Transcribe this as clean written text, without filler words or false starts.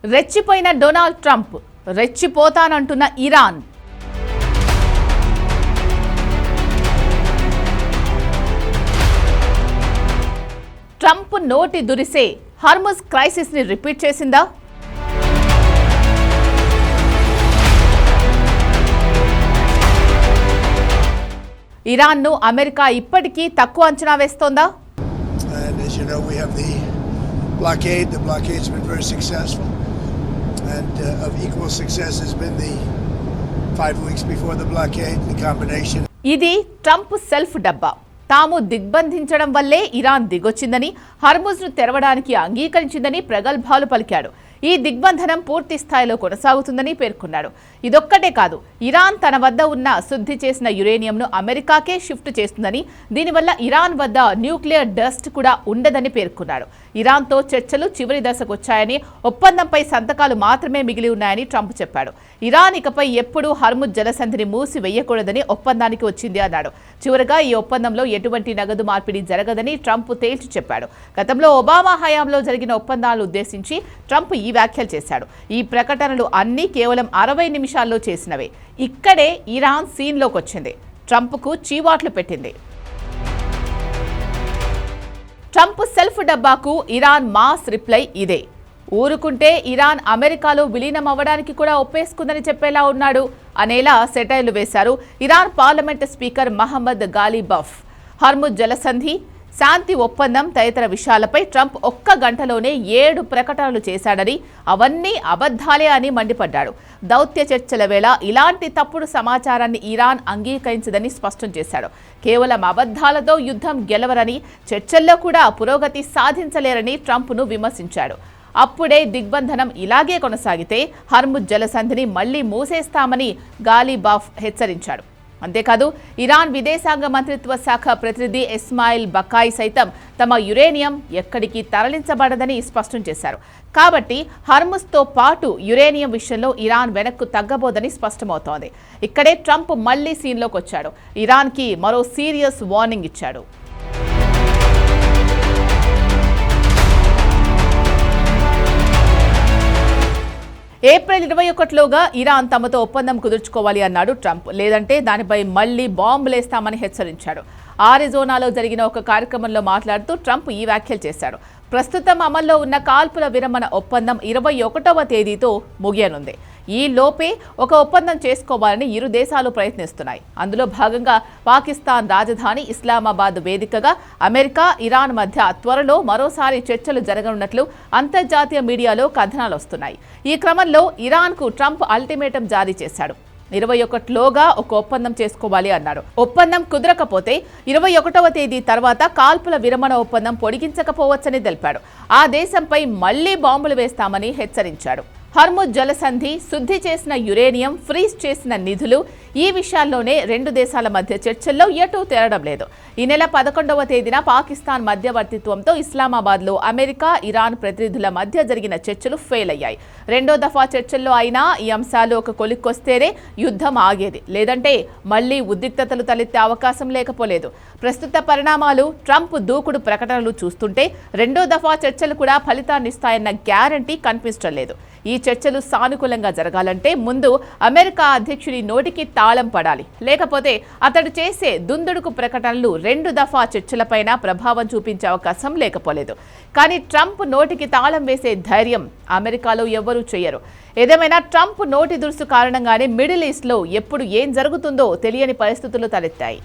రెచ్చిపోయిన Donald Trump, రెచ్చిపోతానంటున్న Iran. Trump నోటి దురిసే Hormuz crisis ని repeat చేసిందా? ఇరాన్ను అమెరికా ఇప్పటికీ తక్కువ అంచనా వేస్తోందా? Blockade. The blockade's been very successful, and of equal success has been the 5 weeks before the blockade. The combination. ఇది Trump self డబ్బా. తాము దిగ్బంధించడం వల్లే ఇరాన్ దిగొచ్చిందని, హర్ముజ్ను తెరవడానికి అంగీకరించిందని ప్రగల్భాలు పలికాడు. ఈ దిగ్బంధనం పూర్తి స్థాయిలో కొనసాగుతుందని పేర్కొన్నాడు. ఇదొక్కటే కాదు, ఇరాన్ తన వద్ద ఉన్న శుద్ధి చేసిన యురేనియంను అమెరికాకే షిఫ్ట్ చేస్తుందని, దీనివల్ల ఇరాన్ వద్ద న్యూక్లియర్ డస్ట్ కూడా ఉండదని పేర్కొన్నాడు. ఇరాన్తో చర్చలు చివరి దశకొచ్చాయని, ఒప్పందంపై సంతకాలు మాత్రమే మిగిలి ఉన్నాయని ట్రంప్ చెప్పాడు. ఇరాన్ ఇకపై ఎప్పుడూ హర్ముజ్ జలసంధిని మూసివేయకూడదని ఒప్పందానికి వచ్చింది అన్నాడు. చివరగా ఈ ఒప్పందంలో ఎటువంటి నగదు మార్పిడి జరగదని ట్రంప్ తేల్చి చెప్పాడు. గతంలో ఒబామా హయాంలో జరిగిన ఒప్పందాలను ఉద్దేశించి ట్రంప్ ఈ వ్యాఖ్యలు చేశాడు. ఈ ప్రకటనలు అన్నీ కేవలం 60 నిమిషాల్లో చేసినవే. ఇక్కడే ఇరాన్ సీన్లోకి వచ్చింది, ట్రంప్కు చీవాట్లు పెట్టింది. ట్రంప్ సెల్ఫ్ డబ్బాకు ఇరాన్ మాస్ రిప్లై ఇదే. ఊరుకుంటే ఇరాన్ అమెరికాలో విలీనం అవ్వడానికి కూడా ఒప్పేసుకుందని చెప్పేలా ఉన్నాడు అనేలా సెటైర్లు వేశారు Iran parliament speaker Mohammad Ghalibaf. Hormuz జలసంధి, శాంతి ఒప్పందం తదితర విషయాలపై ట్రంప్ ఒక్క గంటలోనే 7 ప్రకటనలు చేశాడని, అవన్నీ అబద్ధాలే అని మండిపడ్డాడు. దౌత్య చర్చల వేళ ఇలాంటి తప్పుడు సమాచారాన్ని ఇరాన్ అంగీకరించదని స్పష్టం చేశాడు. కేవలం అబద్ధాలతో యుద్ధం గెలవరని, చర్చల్లో కూడా పురోగతి సాధించలేరని ట్రంప్ను విమర్శించాడు. అప్పుడే దిగ్బంధనం ఇలాగే కొనసాగితే హర్ముజ్ జలసంధిని మళ్లీ మూసేస్తామని గాలిబాఫ్ హెచ్చరించాడు. అంతేకాదు, ఇరాన్ విదేశాంగ మంత్రిత్వ శాఖ ప్రతినిధి ఇస్మాయిల్ బకాయ్ సైతం తమ యురేనియం ఎక్కడికి తరలించబడదని స్పష్టం చేశారు. కాబట్టి హర్ముజ్తో పాటు యురేనియం విషయంలో ఇరాన్ వెనక్కు తగ్గబోదని స్పష్టమవుతోంది. ఇక్కడే ట్రంప్ మళ్లీ సీన్లోకి వచ్చాడు. ఇరాన్కి మరో సీరియస్ వార్నింగ్ ఇచ్చాడు. ఏప్రిల్ 21లోగా ఇరాన్ తమతో ఒప్పందం కుదుర్చుకోవాలి అన్నాడు ట్రంప్. లేదంటే దానిపై మళ్లీ బాంబులేస్తామని హెచ్చరించాడు. ఆరిజోనాలో జరిగిన ఒక కార్యక్రమంలో మాట్లాడుతూ ట్రంప్ ఈ వ్యాఖ్యలు చేశాడు. ప్రస్తుతం అమల్లో ఉన్న కాల్పుల విరమణ ఒప్పందం 21వ తేదీతో ముగియనుంది. ఈ లోపే ఒక ఒప్పందం చేసుకోవాలని ఇరు దేశాలు ప్రయత్నిస్తున్నాయి. అందులో భాగంగా పాకిస్తాన్ రాజధాని ఇస్లామాబాద్ వేదికగా అమెరికా, ఇరాన్ మధ్య త్వరలో మరోసారి చర్చలు జరగనున్నట్లు అంతర్జాతీయ మీడియాలో కథనాలు వస్తున్నాయి. ఈ క్రమంలో ఇరాన్కు ట్రంప్ అల్టిమేటం జారీ చేశాడు. 21లోగా ఒక ఒప్పందం చేసుకోవాలి అన్నాడు. ఒప్పందం కుదరకపోతే 21వ తేదీ తర్వాత కాల్పుల విరమణ ఒప్పందం పొడిగించకపోవచ్చని తెలిపాడు. ఆ దేశంపై మళ్లీ బాంబులు వేస్తామని హెచ్చరించాడు. హర్ముజ్ జలసంధి, శుద్ధి చేసిన యురేనియం, ఫ్రీజ్ చేసిన నిధులు, ఈ విషయాల్లోనే 2 దేశాల మధ్య చర్చల్లో ఎటూ తేలడం లేదు. ఈ నెల 11వ తేదీన పాకిస్తాన్ మధ్యవర్తిత్వంతో ఇస్లామాబాద్లో అమెరికా, ఇరాన్ ప్రతినిధుల మధ్య జరిగిన చర్చలు ఫెయిల్ అయ్యాయి. 2వ దఫా చర్చల్లో అయినా ఈ అంశాలు ఒక కొలిక్కొస్తేనే యుద్ధం ఆగేది. లేదంటే మళ్లీ ఉద్రిక్తతలు తలెత్తే అవకాశం లేకపోలేదు. ప్రస్తుత పరిణామాలు, ట్రంప్ దూకుడు ప్రకటనలు చూస్తుంటే 2వ దఫా చర్చలు కూడా ఫలితాన్నిస్తాయన్న గ్యారంటీ కనిపించడం లేదు. ఈ చర్చలు సానుకూలంగా జరగాలంటే ముందు అమెరికా అధ్యక్షుడి నోటికి తాళం పడాలి. లేకపోతే అతడు చేసే దుందుడుకు ప్రకటనలు 2 దఫా చర్చలపైన ప్రభావం చూపించే అవకాశం లేకపోలేదు. కానీ ట్రంప్ నోటికి తాళం వేసే ధైర్యం అమెరికాలో ఎవ్వరూ చేయరు. ఏదేమైనా ట్రంప్ నోటి దురుసు కారణంగానే మిడిల్ ఈస్ట్లో ఎప్పుడు ఏం జరుగుతుందో తెలియని పరిస్థితులు తలెత్తాయి.